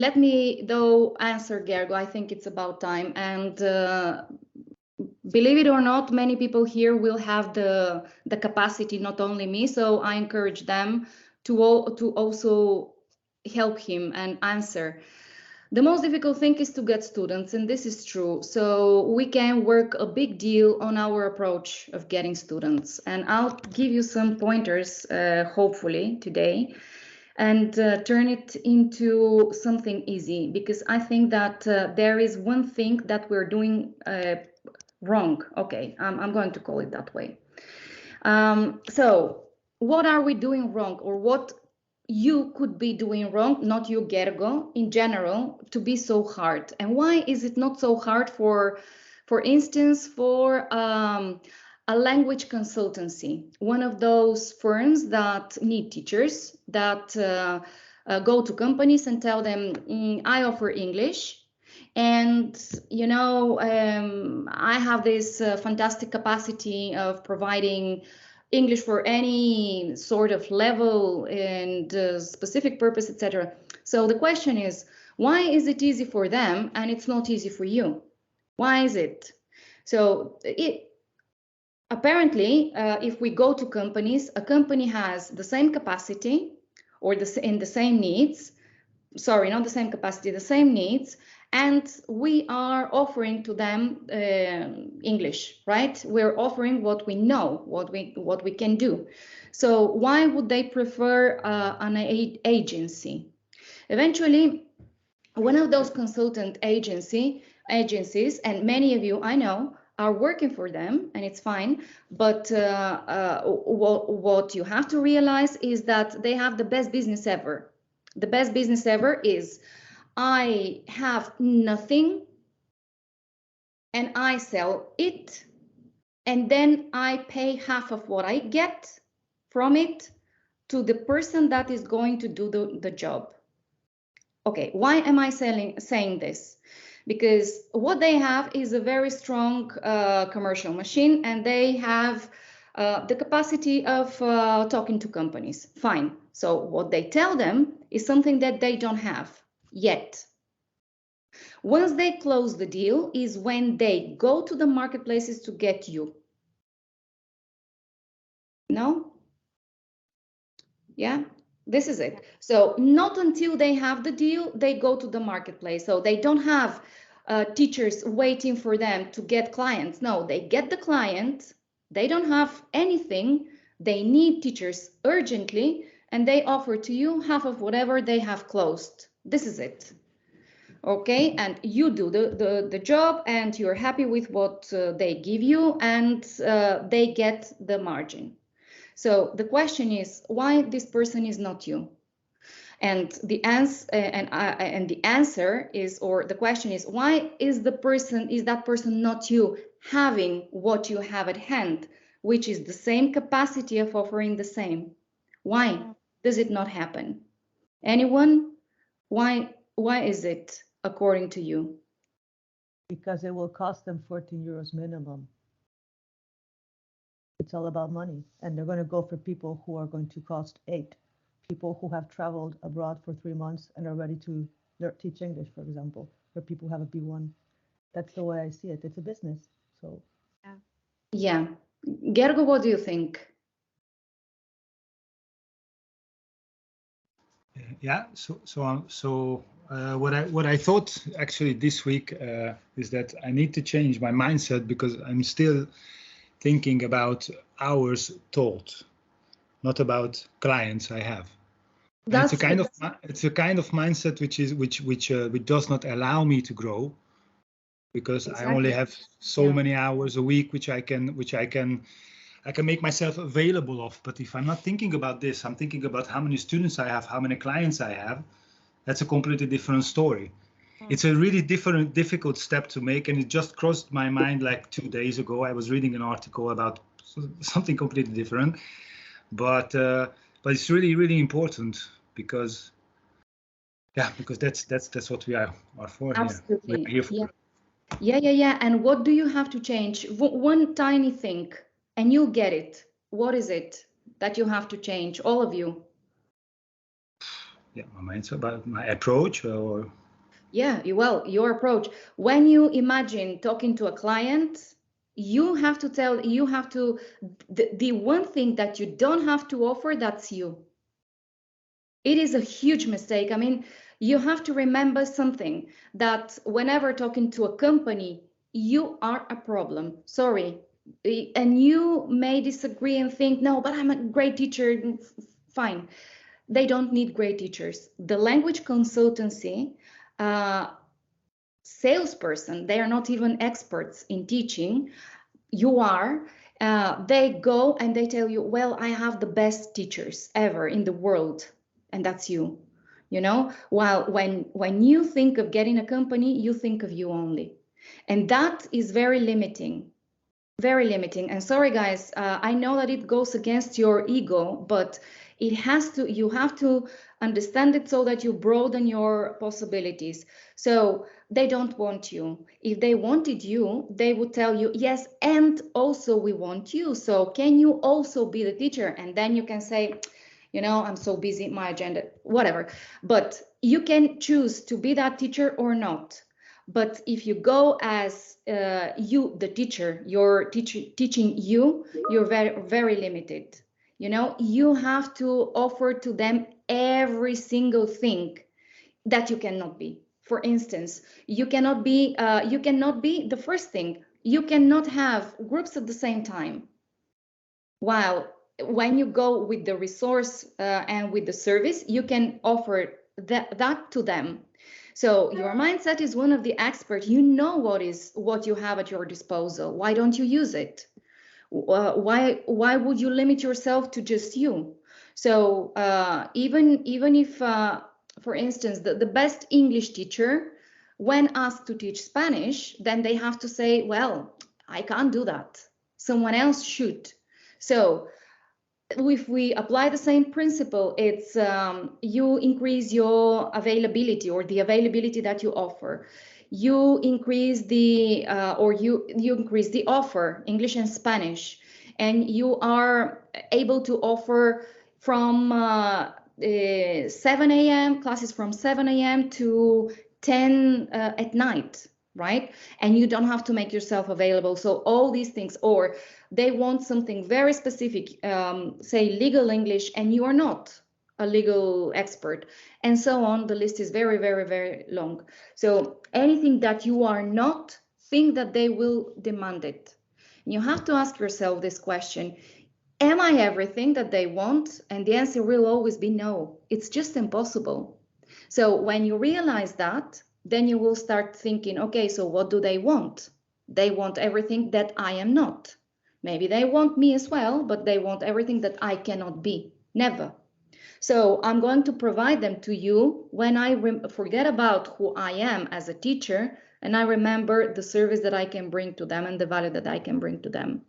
Let me, though, answer Gergo. I think it's about time. And believe it or not, many people here will have the capacity, not only me. So I encourage them to also help him and answer. The most difficult thing is to get students, and this is true. So we can work a big deal on our approach of getting students. And I'll give you some pointers, hopefully, today, and turn it into something easy, because I think that there is one thing that we're doing wrong. Okay, I'm going to call it that way. So what are we doing wrong, or what you could be doing wrong, not you, Gergo, in general, to be so hard? And why is it not so hard for instance, for a language consultancy, one of those firms that need teachers, that go to companies and tell them, I offer English, and you know, I have this fantastic capacity of providing English for any sort of level and specific purpose, etc. So the question is, why is it easy for them and it's not easy for you? Why is it? So apparently, if we go to companies, a company has the same capacity or in the same needs. Sorry, not the same capacity, the same needs, and we are offering to them English, right? We're offering what we know, what we can do. So why would they prefer an agency? Eventually, one of those consultant agencies, and many of you I know are working for them, and it's fine. But what you have to realize is that they have the best business ever. The best business ever is, I have nothing and I sell it, and then I pay half of what I get from it to the person that is going to do the job. Okay, why am I saying this? Because what they have is a very strong commercial machine, and they have the capacity of talking to companies. Fine. So what they tell them is something that they don't have yet. Once they close the deal is when they go to the marketplaces to get you. No? Yeah? This is it. So not until they have the deal, they go to the marketplace. So they don't have teachers waiting for them to get clients. No, they get the client. They don't have anything. They need teachers urgently, and they offer to you half of whatever they have closed. This is it. Okay, and you do the job, and you're happy with what they give you, and they get the margin. So the question is, why this person is not you? And the answer is, or the question is, why is that person not you, having what you have at hand, which is the same capacity of offering the same? Why does it not happen? Anyone? Why is it, according to you? Because it will cost them 14 euros minimum. It's all about money, and they're going to go for people who are going to cost 8. People who have traveled abroad for 3 months and are ready to teach English, for example, or people who have a B1. That's the way I see it. It's a business. So yeah. Gergo, what do you think? Yeah, so what I thought actually this week is that I need to change my mindset, because I'm still thinking about hours taught, not about clients I have. It's a kind of mindset which does not allow me to grow, because exactly. I only have so many hours a week which I can make myself available of. But if I'm not thinking about this, I'm thinking about how many students I have, how many clients I have. That's a completely different story. It's a really difficult step to make, and it just crossed my mind like 2 days ago. I was reading an article about something completely different, but it's really, really important, because that's what we are for. Absolutely. Here. We're here for. Yeah. And what do you have to change? One tiny thing, and you'll get it. What is it that you have to change, all of you? Yeah, my mindset, about my approach, or Yeah, well, your approach. When you imagine talking to a client, you have to the one thing that you don't have to offer, that's you. It is a huge mistake. I mean, you have to remember something, that whenever talking to a company, you are a problem. Sorry. And you may disagree and think, no, but I'm a great teacher. Fine. They don't need great teachers. The language consultancy, salesperson, they are not even experts in teaching. You are. They go and they tell you, well, I have the best teachers ever in the world, and that's you. While when you think of getting a company, you think of you only, and that is very limiting. Very limiting. And sorry, guys, I know that it goes against your ego, but you have to understand it so that you broaden your possibilities. So they don't want you. If they wanted you, they would tell you, yes, and also we want you. So can you also be the teacher? And then you can say, I'm so busy, my agenda, whatever. But you can choose to be that teacher or not. But if you go as you, the teacher, you're teaching you're very, very limited. You have to offer to them every single thing that you cannot be. For instance, you cannot be the first thing. You cannot have groups at the same time. While when you go with the resource and with the service, you can offer that to them. So your mindset is one of the experts. You know what you have at your disposal. Why don't you use it? Why would you limit yourself to just you? So even if, for instance, the best English teacher, when asked to teach Spanish, then they have to say, well, I can't do that. Someone else should. So if we apply the same principle, it's you increase your availability, or the availability that you offer. You increase the you increase the offer, English and Spanish, and you are able to offer from 7 a.m. classes, from 7 a.m. to 10 at night, right? And you don't have to make yourself available. So all these things, or they want something very specific, say legal English, and you are not a legal expert, and so on. The list is very, very, very long. So anything that you are not, think that they will demand it. And you have to ask yourself this question: am I everything that they want? And the answer will always be no. It's just impossible. So when you realize that, then you will start thinking, okay, so what do they want? They want everything that I am not. Maybe they want me as well, but they want everything that I cannot be. Never. So I'm going to provide them to you when I forget about who I am as a teacher, and I remember the service that I can bring to them and the value that I can bring to them.